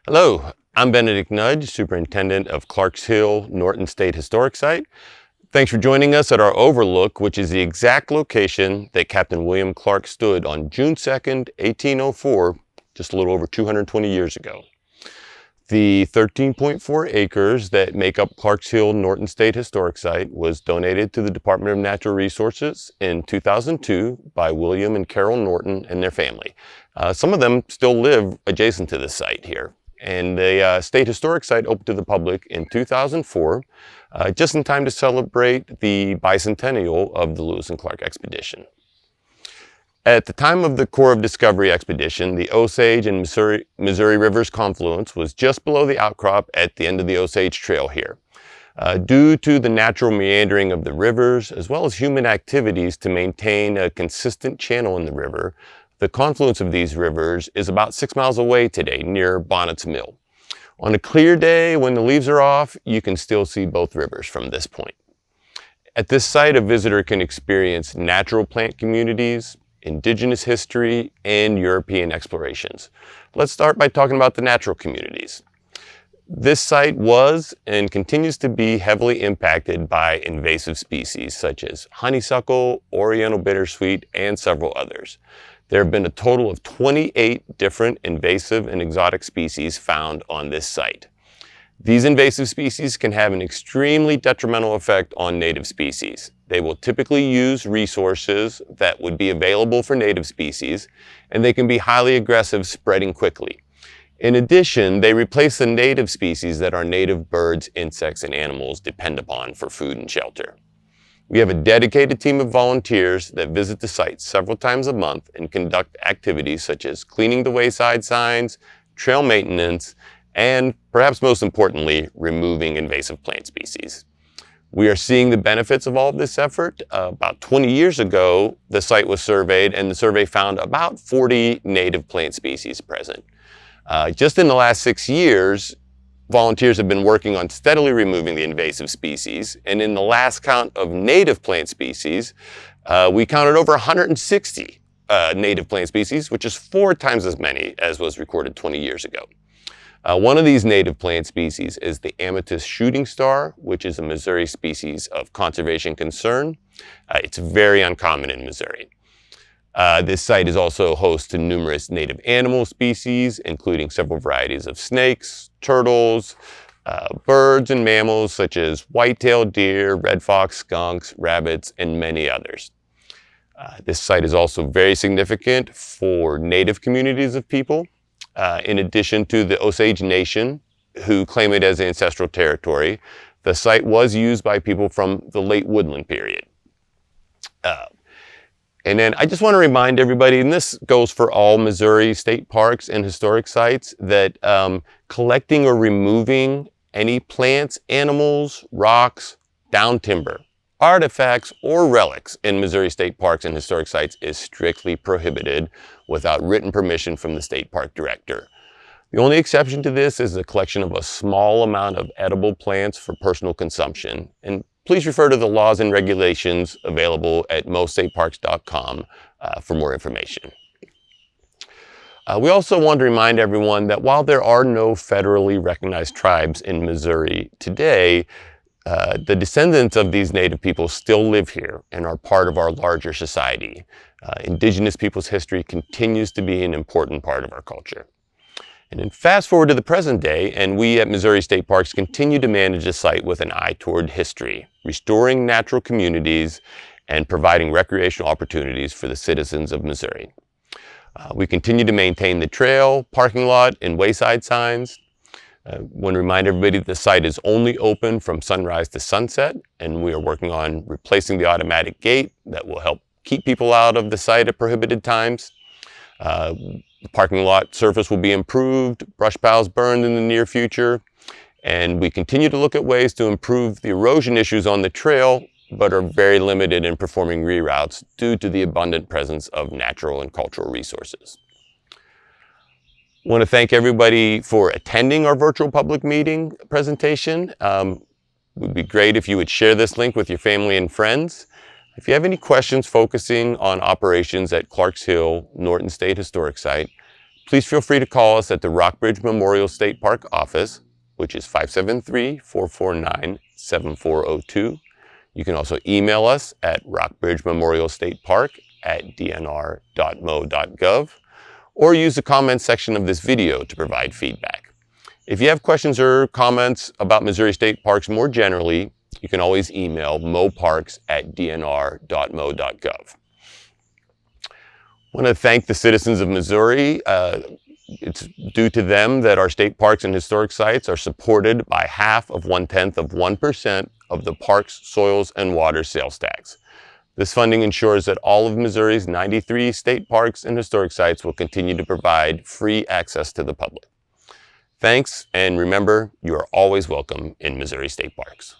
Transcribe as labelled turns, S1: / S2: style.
S1: Hello, I'm Benedict Nagy, superintendent of Clarks Hill Norton State Historic Site. Thanks for joining us at our overlook, which is the exact location that Captain William Clark stood on June 2nd, 1804, just a little over 220 years ago. The 13.4 acres that make up Clarks Hill Norton State Historic Site was donated to the Department of Natural Resources in 2002 by William and Carol Norton and their family. Some of them still live adjacent to this site here. And the State Historic Site opened to the public in 2004, just in time to celebrate the bicentennial of the Lewis and Clark expedition. At the time of the Corps of Discovery expedition, the Osage and Missouri Rivers confluence was just below the outcrop at the end of the Osage Trail here. Due to the natural meandering of the rivers, as well as human activities to maintain a consistent channel in the river, the confluence of these rivers is about 6 miles away today, near Bonnet's Mill. On a clear day, when the leaves are off, you can still see both rivers from this point. At this site, a visitor can experience natural plant communities, indigenous history, and European explorations. Let's start by talking about the natural communities. This site was and continues to be heavily impacted by invasive species such as honeysuckle, oriental bittersweet, and several others. There have been a total of 28 different invasive and exotic species found on this site. These invasive species can have an extremely detrimental effect on native species. They will typically use resources that would be available for native species, and they can be highly aggressive, spreading quickly. In addition, they replace the native species that our native birds, insects, and animals depend upon for food and shelter. We have a dedicated team of volunteers that visit the site several times a month and conduct activities such as cleaning the wayside signs, trail maintenance, and perhaps most importantly, removing invasive plant species. We are seeing the benefits of all of this effort. About 20 years ago, the site was surveyed, and the survey found about 40 native plant species present. Just in the last 6 years, volunteers have been working on steadily removing the invasive species, and in the last count of native plant species, we counted over 160 native plant species, which is 4 times as many as was recorded 20 years ago. One of these native plant species is the amethyst shooting star, which is a Missouri species of conservation concern. It's very uncommon in Missouri. This site is also host to numerous native animal species, including several varieties of snakes, turtles, birds and mammals such as white-tailed deer, red fox, skunks, rabbits, and many others. This site is also very significant for native communities of people. In addition to the Osage Nation, who claim it as ancestral territory, the site was used by people from the late woodland period. And then I just want to remind everybody, and this goes for all Missouri state parks and historic sites, that collecting or removing any plants, animals, rocks, down timber, artifacts, or relics in Missouri state parks and historic sites is strictly prohibited without written permission from the state park director. The only exception to this is the collection of a small amount of edible plants for personal consumption. And please refer to the laws and regulations available at moststateparks.com for more information. We also want to remind everyone that while there are no federally recognized tribes in Missouri today, the descendants of these native people still live here and are part of our larger society. Indigenous people's history continues to be an important part of our culture. And then fast forward to the present day, and we at Missouri State Parks continue to manage the site with an eye toward history, restoring natural communities, and providing recreational opportunities for the citizens of Missouri. We continue to maintain the trail, parking lot, and wayside signs. I want to remind everybody that the site is only open from sunrise to sunset, and we are working on replacing the automatic gate that will help keep people out of the site at prohibited times. The parking lot surface will be improved, brush piles burned in the near future, and we continue to look at ways to improve the erosion issues on the trail, but are very limited in performing reroutes due to the abundant presence of natural and cultural resources. I want to thank everybody for attending our virtual public meeting presentation. It would be great if you would share this link with your family and friends. If you have any questions focusing on operations at Clarks Hill Norton State Historic Site, please feel free to call us at the Rockbridge Memorial State Park office, which is 573-449-7402. You can also email us at rockbridgememorialstatepark@dnr.mo.gov, or use the comments section of this video to provide feedback. If you have questions or comments about Missouri State Parks more generally, you can always email moparks@dnr.mo.gov. I want to thank the citizens of Missouri. It's due to them that our state parks and historic sites are supported by 1/2% of the parks, soils, and water sales tax. This funding ensures that all of Missouri's 93 state parks and historic sites will continue to provide free access to the public. Thanks, and remember, you are always welcome in Missouri State Parks.